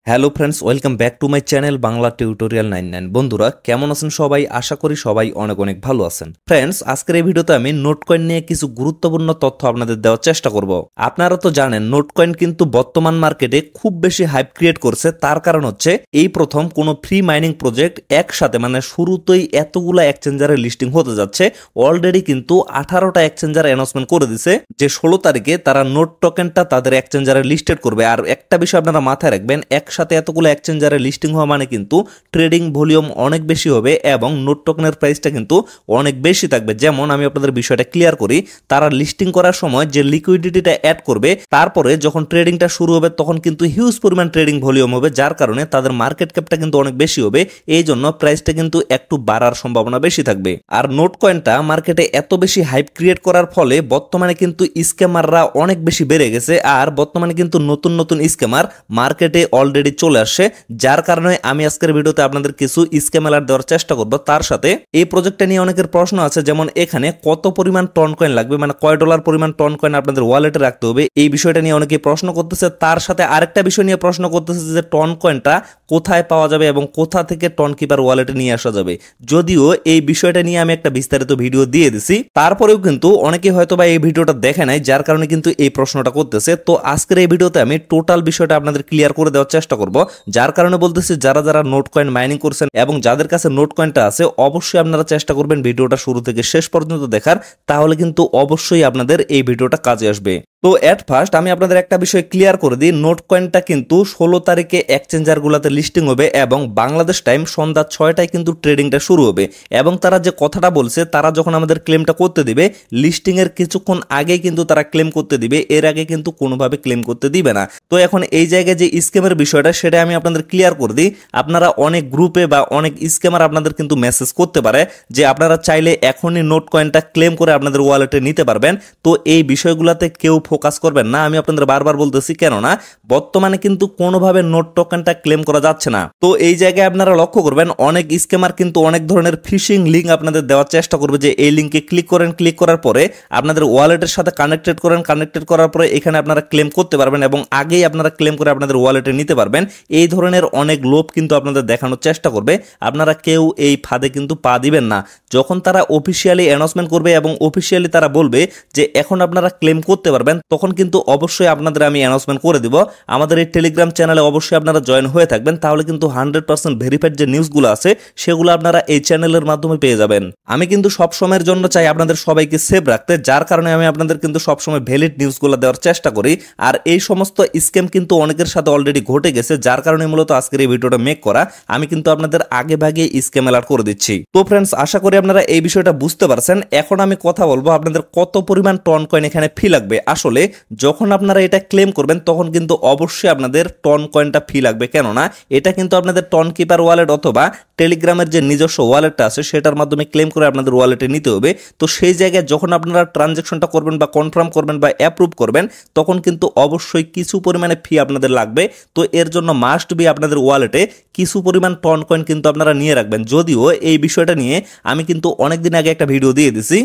Hello friends, welcome back to my channel Bangla tutorial 99। বন্ধুরা কেমন আছেন সবাই? আশা করি সবাই অনেক অনেক ভালো আছেন। ফ্রেন্ডস, আজকের এই ভিডিওতে আমি নোট কয়েন নিয়ে কিছু গুরুত্বপূর্ণ তথ্য আপনাদের দেওয়ার চেষ্টা করব। আপনারা তো জানেন নোট কয়েন কিন্তু বর্তমান মার্কেটে খুব বেশি হাইপ ক্রিয়েট করছে। তার কারণ হচ্ছে এই প্রথম কোনো ফ্রি মাইনিং প্রজেক্ট একসাথে মানে শুরুতেই এতগুলা এক্সচেঞ্জারে লিস্টিং হতে যাচ্ছে। অলরেডি কিন্তু 18টা এক্সচেঞ্জার অ্যানাউন্সমেন্ট করে দিছে যে 16 তারিখে তারা নোট টোকেনটা তাদের এক্সচেঞ্জারে লিস্টেড করবে। আর একটা বিষয় আপনারা মাথায় রাখবেন, সাথে এতগুলো এক্সচেঞ্জারে লিস্টিং হওয়া মানে কিন্তু ট্রেডিং ভলিউম অনেক বেশি হবে এবং নোট টোকেনের প্রাইসটা কিন্তু অনেক বেশি থাকবে। যেমন আমি আপনাদের বিষয়টা ক্লিয়ার করি, তারা লিস্টিং করার সময় যে লিকুইডিটিটা অ্যাড করবে, তারপরে যখন ট্রেডিংটা শুরু হবে তখন কিন্তু হিউজ পরিমাণ ট্রেডিং ভলিউম হবে, যার কারণে তাদের মার্কেট ক্যাপটা কিন্তু অনেক বেশি হবে। এই জন্য প্রাইসটা কিন্তু একটু বাড়ার সম্ভাবনা বেশি থাকবে। আর নোট কয়েনটা মার্কেটে এত বেশি হাইপ ক্রিয়েট করার ফলে বর্তমানে কিন্তু স্ক্যামাররা অনেক বেশি বেড়ে গেছে। আর বর্তমানে কিন্তু নতুন নতুন স্ক্যামার মার্কেটে অলরেডি চলে আসে, যার কারণে আমি আজকের ভিডিওতে আপনাদের কিছু স্ক্যাম অ্যালার্ট দেওয়ার চেষ্টা করব। তার সাথে এই প্রজেক্টটা নিয়ে অনেকের প্রশ্ন আছে, যেমন এখানে কত পরিমাণ টন কয়েন লাগবে, মানে কয় ডলার পরিমাণ টন কয়েন আপনাদের ওয়ালেটে রাখতে হবে, এই বিষয়টা নিয়ে অনেকে প্রশ্ন করতেছে। তার সাথে আরেকটা বিষয় নিয়ে প্রশ্ন করতেছে যে টন কয়েনটা কোথায় পাওয়া যাবে এবং কোথা থেকে টন কিপার ওয়ালেটে নিয়ে আসা যাবে। যদিও এই বিষয়টা নিয়ে আমি একটা বিস্তারিত ভিডিও দিয়ে দিছি, তারপরেও কিন্তু অনেকে হয়তো বা এই ভিডিওটা দেখে নাই, যার কারণে কিন্তু এই প্রশ্নটা করতেছে। তো আজকের এই ভিডিওতে আমি টোটাল বিষয়টা আপনাদের ক্লিয়ার করে দেওয়ার চেষ্টা করব। যার কারণে বলতেছি, যারা যারা নোট কয়েন মাইনিং করছেন এবং যাদের কাছে নোট কয়েনটা আছে, অবশ্যই আপনারা চেষ্টা করবেন ভিডিওটা শুরু থেকে শেষ পর্যন্ত দেখার, তাহলে কিন্তু অবশ্যই আপনাদের এই ভিডিওটা কাজে আসবে। তো এট ফার্স্ট আমি আপনাদের একটা বিষয় ক্লিয়ার করে দিই, নোট কয়েনটা কিন্তু 16 তারিখে এক্সচেঞ্জার গুলাতে লিস্টিং হবে এবং বাংলাদেশ টাইম সন্ধ্যা 6টায় কিন্তু ট্রেডিংটা শুরু হবে। এবং তারা যে কথাটা বলছে, তারা যখন আমাদের ক্লেমটা করতে দিবে লিস্টিং এর কিছুক্ষণ আগে কিন্তু তারা ক্লেম করতে দিবে, এর আগে কিন্তু কোনোভাবে ক্লেম করতে দিবে না। তো এখন এই জায়গায় যে স্ক্যামের বিষয়টা সেটা আমি আপনাদের ক্লিয়ার করে দিই। আপনারা অনেক গ্রুপে বা অনেক স্ক্যামার আপনাদের কিন্তু মেসেজ করতে পারে যে আপনারা চাইলে এখনই নোট কয়েনটা ক্লেম করে আপনাদের ওয়ালেটে নিতে পারবেন। তো এই বিষয়গুলোতে কেউ ফোকাস করবেন না, আমি আপনাদের বারবার বলতেছি, কেননা বর্তমানে কিন্তু কোনোভাবে নোট টোকেনটা ক্লেম করা যাচ্ছে না। তো এই জায়গায় আপনারা লক্ষ্য করবেন অনেক স্ক্যামার কিন্তু অনেক ধরনের ফিশিং লিঙ্ক আপনাদের দেওয়ার চেষ্টা করবে যে এই লিঙ্কে ক্লিক করেন, ক্লিক করার পরে আপনাদের ওয়ালেটের সাথে কানেক্টেড করেন, কানেক্টেড করার পরে এখানে আপনারা ক্লেম করতে পারবেন এবং আগেই আপনারা ক্লেম করে আপনাদের ওয়ালেটে নিতে পারবেন। এই ধরনের অনেক লোভ কিন্তু আপনাদের দেখানোর চেষ্টা করবে। আপনারা কেউ এই ফাঁদে কিন্তু পা দিবেন না। যখন তারা অফিসিয়ালি অ্যানাউন্সমেন্ট করবে এবং অফিসিয়ালি তারা বলবে যে এখন আপনারা ক্লেম করতে পারবেন, তখন কিন্তু অবশ্যই আপনাদের আমি অ্যানাউন্সমেন্ট করে দিব। আমাদের এই টেলিগ্রাম চ্যানেলে অবশ্যই আপনারা জয়েন হয়ে থাকবেন, তাহলে কিন্তু 100% ভেরিফাইড যে নিউজগুলো আছে সেগুলো আপনারা এই চ্যানেলের মাধ্যমে পেয়ে যাবেন। আমি কিন্তু সব সময়ের জন্য চাই আপনাদের সবাইকে সেভ রাখতে, যার কারণে আমি আপনাদের কিন্তু সবসময় ভ্যালিড নিউজগুলো দেওয়ার চেষ্টা করি। আর এই সমস্ত স্ক্যাম কিন্তু অনেকের সাথে অলরেডি ঘটে গেছে, যার কারণে মূলত আজকের এই ভিডিওটা মেক করা। আমি কিন্তু আপনাদের আগে ভাগে স্ক্যাম অ্যালার্ট করে দিচ্ছি। তো ফ্রেন্ডস, আশা করি আপনারা এই বিষয়টা বুঝতে পারছেন। এখন আমি কথা বলবো আপনাদের কত পরিমাণ টন কয়েন এখানে ফি লাগবে। আসলে যখন আপনারা এটা ক্লেম করবেন তখন কিন্তু অবশ্যই আপনাদের টন কয়েনটা ফি লাগবে, কেননা এটা কিন্তু আপনাদের টন কিপার ওয়ালেট অথবা টেলিগ্রামের যে নিজস্ব ওয়ালেটটা আছে সেটার মাধ্যমে ক্লেম করে আপনাদের ওয়ালেটে নিতে হবে। তো সেই জায়গায় যখন আপনারা ট্রানজ্যাকশনটা করবেন বা কনফার্ম করবেন বা অ্যাপ্রুভ করবেন, তখন কিন্তু অবশ্যই কিছু পরিমাণে ফি আপনাদের লাগবে। তো এর জন্য মাস্ট বি আপনাদের ওয়ালেটে কিছু পরিমাণ টন কয়েন কিন্তু আপনারা নিয়ে রাখবেন। যদিও এই বিষয়টা নিয়ে আমি কিন্তু অনেকদিন আগে একটা ভিডিও দিয়ে দিছি।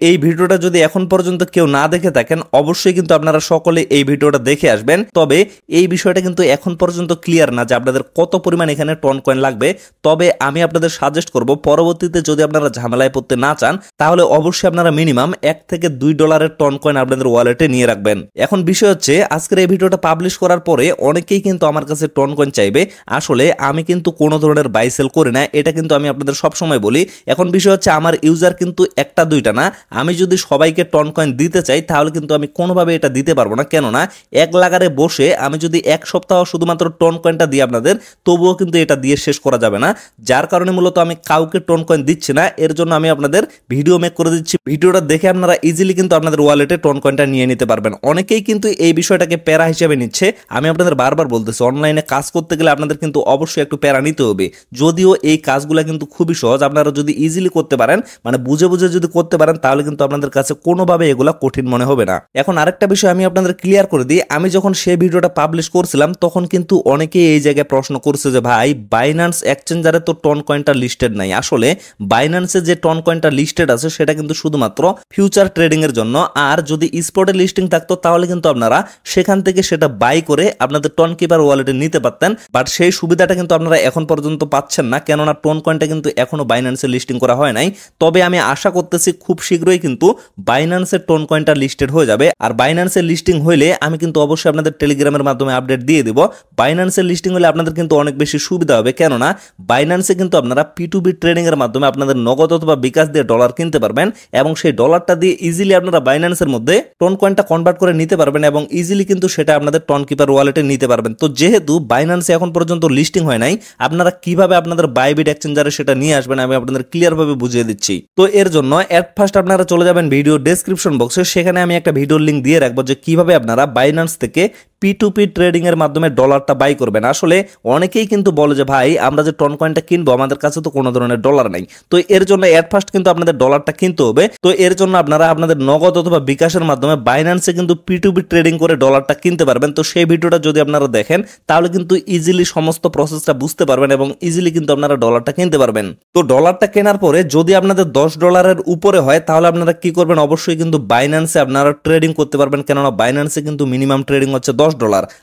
এই ভিডিওটা যদি এখন পর্যন্ত কেউ না দেখে থাকেন, অবশ্যই কিন্তু আপনারা সকলে এই ভিডিওটা দেখে আসবেন। তবে এই বিষয়টা কিন্তু এখন পর্যন্ত ক্লিয়ার না যে আপনাদের কত পরিমাণ এখানে টন কয়েন লাগবে। তবে আমি আপনাদের সাজেস্ট করব, পরবর্তীতে যদি আপনারা ঝামেলায় পড়তে না চান, তাহলে অবশ্যই আপনারা মিনিমাম $1 থেকে $2 টন কয়েন আপনাদের ওয়ালেটে নিয়ে রাখবেন। এখন বিষয় হচ্ছে, আজকের এই ভিডিওটা পাবলিশ করার পরে অনেকেই কিন্তু আমার কাছে টন কয়েন চাইবে। আসলে আমি কিন্তু কোনো ধরনের বাই সেল করি না, এটা কিন্তু আমি আপনাদের সবসময় বলি। এখন বিষয় হচ্ছে, আমার ইউজার কিন্তু একটা দুইটা না, আমি যদি সবাইকে টন কয়েন দিতে চাই তাহলে কিন্তু আমি কোনোভাবে এটা দিতে পারবো না। কেননা এক লাগারে বসে আমি যদি এক সপ্তাহ শুধুমাত্র টন কয়েনটা দিই আপনাদের, তবুও কিন্তু এটা দিয়ে শেষ করা যাবে না। যার কারণে মূলত আমি কাউকে টন কয়েন দিচ্ছি না। এর জন্য আমি আপনাদের ভিডিও মেক করে দিচ্ছি, ভিডিওটা দেখে আপনারা ইজিলি কিন্তু আপনাদের ওয়ালেটে টন কয়েনটা নিয়ে নিতে পারবেন। অনেকেই কিন্তু এই বিষয়টাকে প্যারা হিসেবে নিচ্ছে। আমি আপনাদের বারবার বলতেছি, অনলাইনে কাজ করতে গেলে আপনাদের কিন্তু অবশ্যই একটু প্যারা নিতে হবে। যদিও এই কাজগুলো কিন্তু খুবই সহজ, আপনারা যদি ইজিলি করতে পারেন, মানে বুঝে বুঝে যদি করতে পারেন, তাহলে কিন্তু আপনাদের কাছে কোনোভাবে এগুলা কঠিন মনে হবে না। এখন এখন আরেকটা বিষয় আমি আপনাদের ক্লিয়ার করে দিই, আমি যখন সেই ভিডিওটা পাবলিশ করছিলাম তখন কিন্তু অনেকেই এই জায়গায় প্রশ্ন করছে যে ভাই বাইন্যান্স এক্সচেঞ্জারে তো টন কয়েনটা লিস্টেড নাই। আসলে বাইন্যান্সে যে টন কয়েনটা লিস্টেড আছে সেটা কিন্তু শুধুমাত্র ফিউচার ট্রেডিং এর জন্য, আর যদি স্পটে লিস্টিং থাকতো তাহলে কিন্তু আপনারা সেখান থেকে সেটা বাই করে আপনাদের টন কিপার ওয়ালেটে নিতে পারতেন, বাট সেই সুবিধাটা কিন্তু আপনারা এখন পর্যন্ত পাচ্ছেন না, কেননা টন কয়েনটা কিন্তু এখনো বাইন্যান্সে লিস্টিং করা হয় নাই। তবে আমি আশা করতেছি খুব শীঘ্রই কিন্তু বাইন্যান্সের টোন কয়েনটা লিস্টেড হয়ে যাবে, আর বাইন্যান্সের লিস্টিং হইলে আমি কিন্তু অবশ্যই আপনাদের টেলিগ্রামের মাধ্যমে আপডেট দিয়ে দিব। বাইন্যান্সের লিস্টিং হলে আপনাদের কিন্তু অনেক বেশি সুবিধা হবে, কেননা বাইন্যান্সে কিন্তু আপনারা P2P ট্রেডিং এর মাধ্যমে আপনাদের নগদ অথবা বিকাশ দিয়ে ডলার কিনতে পারবেন এবং সেই ডলারটা দিয়ে ইজিলি আপনারা বাইন্যান্সের মধ্যে টোন কয়েনটা কনভার্ট করে নিতে পারবেন এবং ইজিলি কিন্তু সেটা আপনাদের টন কিপার ওয়ালেটে নিতে পারবেন। তো যেহেতু বাইন্যান্সে এখন পর্যন্ত লিস্টিং হয় নাই, আপনারা কিভাবে আপনাদের বাইবিট এক্সচেঞ্জারে সেটা নিয়ে আসবেন আমি আপনাদের ক্লিয়ার ভাবে বুঝিয়ে দিচ্ছি। তো এর জন্য এট ফার্স্ট আপনারা চলে যাবেন ভিডিও ডেসক্রিপশন বক্সে, সেখানে আমি একটা ভিডিওর লিংক দিয়ে রাখবো যে কিভাবে আপনারা বাইন্যান্স থেকে P2P ট্রেডিং এর মাধ্যমে ডলারটা বাই করবেন। আসলে অনেকেই কিন্তু বলে যে ভাই আমরা যে টন কয়েনটা কিনবো আমাদের কাছে তো কোনো ধরনের ডলার নাই, তো এর জন্য এট ফার্স্ট কিন্তু আপনাদের ডলারটা কিনতে হবে। তো এর জন্য আপনারা আপনাদের নগদ অথবা বিকাশের মাধ্যমে বাইন্যান্সে কিন্তু P2P ট্রেডিং করে ডলারটা কিনতে পারবেন। তো সেই ভিডিওটা যদি আপনারা দেখেন তাহলে কিন্তু ইজিলি সমস্ত প্রসেসটা বুঝতে পারবেন এবং ইজিলি কিন্তু আপনারা ডলারটা কিনতে পারবেন। তো ডলারটা কেনার পরে যদি আপনাদের $10 উপরে হয় তাহলে আপনারা কি করবেন, অবশ্যই কিন্তু বাইন্যান্সে আপনারা ট্রেডিং করতে পারবেন, কেননা বাইন্যান্সে কিন্তু মিনিমাম ট্রেডিং হচ্ছে $10।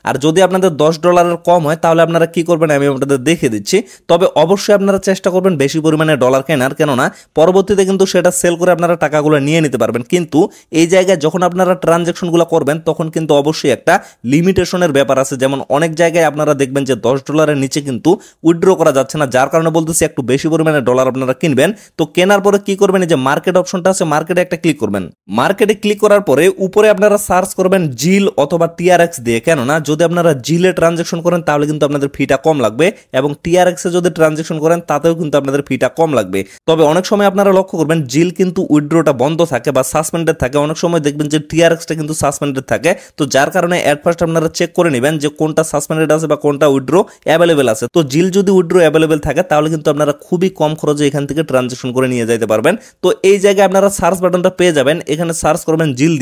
আর যদি আপনাদের $10 কম হয় তাহলে আপনারা কি করবেন আমি আপনাদের দেখিয়ে দিচ্ছি। তবে অবশ্যই আপনারা চেষ্টা করবেন বেশি পরিমাণে ডলার কেনার, কেননা পরবর্তীতে কিন্তু সেটা সেল করে আপনারা টাকাগুলো নিয়ে নিতে পারবেন। কিন্তু এই জায়গায় যখন আপনারা ট্রানজ্যাকশনগুলো করবেন তখন কিন্তু অবশ্যই একটা লিমিটেশনের ব্যাপার আছে, যেমন অনেক জায়গায় আপনারা দেখবেন যে $10 নিচে কিন্তু উইথড্র করা যাচ্ছে না, যার কারণে বলতেছি একটু বেশি পরিমাণে ডলার আপনারা কিনবেন। তো কেনার পরে কি করবেন, এই যে মার্কেট অপশনটা আছে মার্কেটে একটা ক্লিক করবেন। মার্কেটে ক্লিক করার পরে উপরে আপনারা সার্চ করবেন জিল অথবা TRX দিয়ে, কেননা যদি আপনারা জিলে ট্রানজ্যাকশন করেন তাহলে কিন্তু আপনাদের ফিটা কম লাগবে এবং TRX এ যদি ট্রানজ্যাকশন করেন তাতেও কিন্তু আপনাদের ফিটা কম লাগবে। তবে অনেক সময় আপনারা লক্ষ্য করবেন জিল কিন্তু উইথড্রটা বন্ধ থাকে বা সাসপেন্ডেড থাকে, অনেক সময় দেখবেন যে TRX-টা কিন্তু সাসপেন্ডেড থাকে। তো যার কারণে এট ফার্স্ট আপনারা চেক করে নেবেন যে কোনটা সাসপেন্ডেড আছে বা কোনটা উইথড্র অ্যাভেলেবেল আছে। তো জিল যদি উইথড্র অ্যাভেলেবেল থাকে তাহলে কিন্তু আপনারা খুবই কম খরচে এখান থেকে ট্রানজ্যাকশন করে নিয়ে যেতে পারবেন। তো এই জায়গায় আপনারা সার্চ বাটনটা পেয়ে যাবেন, এখানে সার্চ করবেন জিল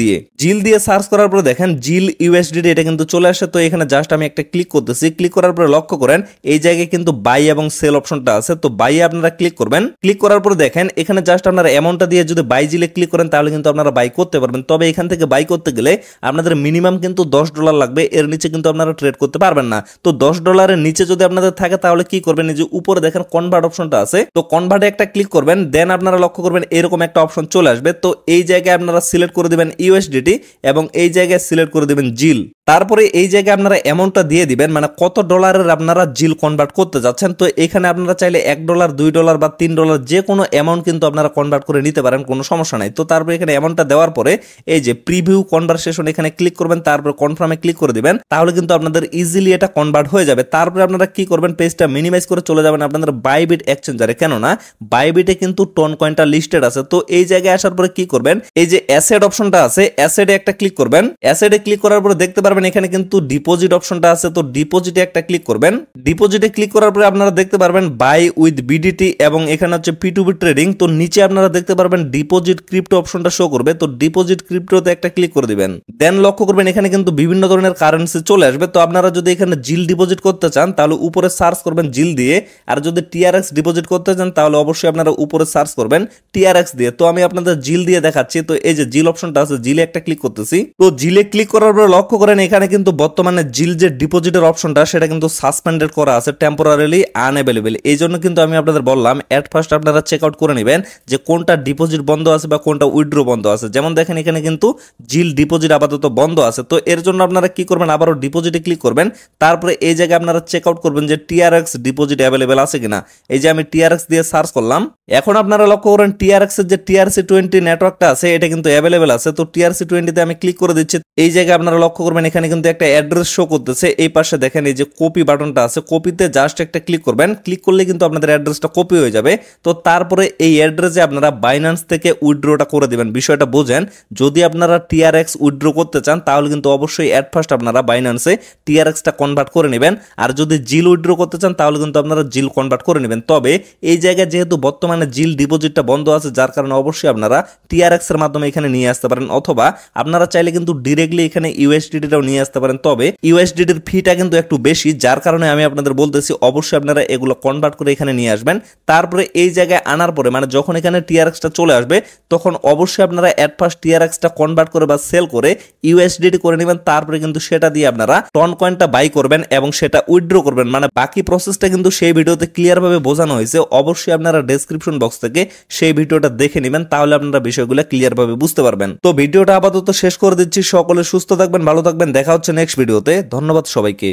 দিয়ে সার্চ করার পরে দেখেন জিল USDT এটা কিন্তু চলে আসে। তো এখানে জাস্ট আমি একটা ক্লিক করতেছি, ক্লিক করার পরে লক্ষ্য করেন এই জায়গায় কিন্তু বাই এবং সেল অপশনটা আছে। তো বাইয়ে আপনারা ক্লিক করবেন, ক্লিক করার পরে দেখেন এখানে জাস্ট আপনারা অ্যামাউন্টটা দিয়ে যদি বাই জিলে ক্লিক করেন তাহলে কিন্তু আপনারা বাই করতে পারবেন। তবে এখান থেকে বাই করতে গেলে আপনাদের মিনিমাম কিন্তু $10 লাগবে, এর নিচে কিন্তু আপনারা ট্রেড করতে পারবেন না। তো $10 নিচে যদি আপনাদের থাকে তাহলে কি করবেন, এই যে উপরে দেখেন কনভার্ট অপশনটা আছে, তো কনভার্টে একটা ক্লিক করবেন, দেন আপনারা লক্ষ্য করবেন এরকম একটা অপশন চলে আসবে। তো এই জায়গায় আপনারা সিলেক্ট করে দিবেন USDT এবং এই জায়গায় সিলেক্ট করে দিবেন জিল। তারপরে এই জায়গায় আপনারা অ্যামাউন্টটা দিয়ে দিবেন, মানে কত ডলারের আপনারা জিল কনভার্ট করতে যাচ্ছেন। তো এখানে আপনারা চাইলে $1, $2 বা $3 যে কোনো অ্যামাউন্ট কিন্তু আপনারা কনভার্ট করে নিতে পারেন, কোনো সমস্যা নাই। তো তারপরে এখানে অ্যামাউন্টটা দেওয়ার পরে এই যে প্রিভিউ কনভারসেশন এখানে ক্লিক করবেন, তারপর কনফার্মে ক্লিক করে দিবেন, তাহলে কিন্তু আপনাদের ইজিলি এটা কনভার্ট হয়ে যাবে। তারপরে আপনারা কি করবেন, পেজটা মিনিমাইজ করে চলে যাবেন আপনাদের বাইবিট এক্সচেঞ্জারে, কেননা বাইবিটে কিন্তু টন কয়েনটা লিস্টেড আছে। তো এই জায়গায় আসার পরে কি করবেন, এই যে অ্যাসেট অপশনটা আছে অ্যাসেটে একটা ক্লিক করবেন, অ্যাসেটে ক্লিক করার পরে দেখতে পারবেন এখানে কিন্তু ডিপোজিট অপশনটা আছে। তো ডিপোজিটে একটা ক্লিক করবেন, ডিপোজিটে ক্লিক করার পরে আপনারা দেখতে পারবেন বাই উইথ BDT এবং এখানে হচ্ছে P2P ট্রেডিং। তো নিচে আপনারা দেখতে পারবেন ডিপোজিট ক্রিপ্টো অপশনটা শো করবে। তো ডিপোজিট ক্রিপ্টোতে একটা ক্লিক করে দিবেন, দেন লক্ষ্য করবেন এখানে কিন্তু বিভিন্ন ধরনের কারেন্সি চলে আসবে। তো আপনারা যদি এখানে জিল ডিপোজিট করতে চান তাহলে উপরে সার্চ করবেন জিল দিয়ে, আর যদি TRX ডিপোজিট করতে চান তাহলে অবশ্যই আপনারা উপরে সার্চ করবেন TRX দিয়ে। তো আমি আপনাদের জিল দিয়ে দেখাচ্ছি। তো এই যে জিল অপশনটা আছে জিলে একটা ক্লিক করতেছি। তো জিলে ক্লিক করার পরে লক্ষ্য করেন এখানে কিন্তু বর্তমানে জিল যে ডিপোজিটের অপশনটা সেটা কিন্তু সাসপেন্ডেড করা আছে, টেম্পোরারিলি আনঅ্যাভেলেবল। এই জন্য কিন্তু আমি আপনাদের বললাম এট ফার্স্ট আপনারা চেক আউট করে নেবেন যে কোনটা ডিপোজিট বন্ধ আছে বা কোনটা উইথড্র বন্ধ আছে। যেমন দেখেন এখানে কিন্তু জিল ডিপোজিট আপাতত বন্ধ আছে। তো এর জন্য আপনারা কি করবেন, আবারও ডিপোজিটে ক্লিক করবেন, তারপরে এই জায়গায় আপনারা চেক আউট করবেন যে TRX ডিপোজিট অ্যাভেলেবেল আছে কিনা। এই যে আমি TRX দিয়ে সার্চ করলাম, এখন আপনারা লক্ষ্য করেন TRX এর যে TRC20 নেটওয়ার্কটা আছে এটা কিন্তু অ্যাভেলেবেল আছে। তো TRC20 তে আমি ক্লিক করে দিচ্ছি। এই জায়গায় আপনারা লক্ষ্য করবেন এখানে কিন্তু একটা অ্যাড্রেস শো করতেছে, এই পাশে দেখেন এই যে কপি বাটনটা আছে, কপিতে জাস্ট একটা ক্লিক করবেন, ক্লিক করলে কিন্তু আপনাদের অ্যাড্রেসটা কপি হয়ে যাবে। তো তারপরে এই অ্যাড্রেসে আপনারা বাইন্যান্স থেকে উইথড্রটা করে দিবেন। বিষয়টা বোঝেন, যদি আপনারা TRX উইথড্র করতে চান তাহলে কিন্তু অবশ্যই এট ফার্স্ট আপনারা বাইন্যান্সে TRX-টা কনভার্ট করে নেবেন, আর যদি জিল উইথড্র করতে চান তাহলে কিন্তু আপনারা জিল কনভার্ট করে নেবেন। তবে এই জায়গায় যেহেতু বর্তমানে জিল ডিপোজিটটা বন্ধ আছে যার কারণে অবশ্যই আপনারা TRX এর মাধ্যমে এখানে নিয়ে আসতে পারেন, অথবা আপনারা চাইলে কিন্তু ডিরেক্টলি এখানে ইউএসডিটিটাও নিয়ে আসতে পারেন, তবে ইউএসডিটির ফিটা কিন্তু একটু বেশি, যার কারণে আমি আপনাদের বলতেছি অবশ্যই আপনারা এগুলো কনভার্ট করে এখানে নিয়ে আসবেন। তারপরে এই জায়গায় আনার পরে মানে যখন এখানে টিআরএক্সটা চলে আসবে তখন অবশ্যই আপনারা অ্যাট ফার্স্ট টিআরএক্সটা কনভার্ট করে বা সেল করে ইউএসডিটি করে নেবেন। তারপরে কিন্তু সেটা দিয়ে আপনারা টন কয়েনটা বাই করবেন এবং সেটা উইথড্র করবেন। মানে বাকি প্রসেসটা কিন্তু সেই ভিডিওতে ক্লিয়ার ভাবে বোঝানো হয়েছে, অবশ্যই আপনারা ডেসক্রিপশন বক্স থেকে সেই ভিডিওটা দেখে নেবেন, তাহলে আপনারা বিষয়গুলো ক্লিয়ার ভাবে বুঝতে পারবেন। তো ভিডিওটা আপাতত শেষ করে দিচ্ছি, সকলে সুস্থ থাকবেন, ভালো থাকবেন, দেখা হচ্ছে নেক্সট ভিডিওতে। ধন্যবাদ সবাইকে।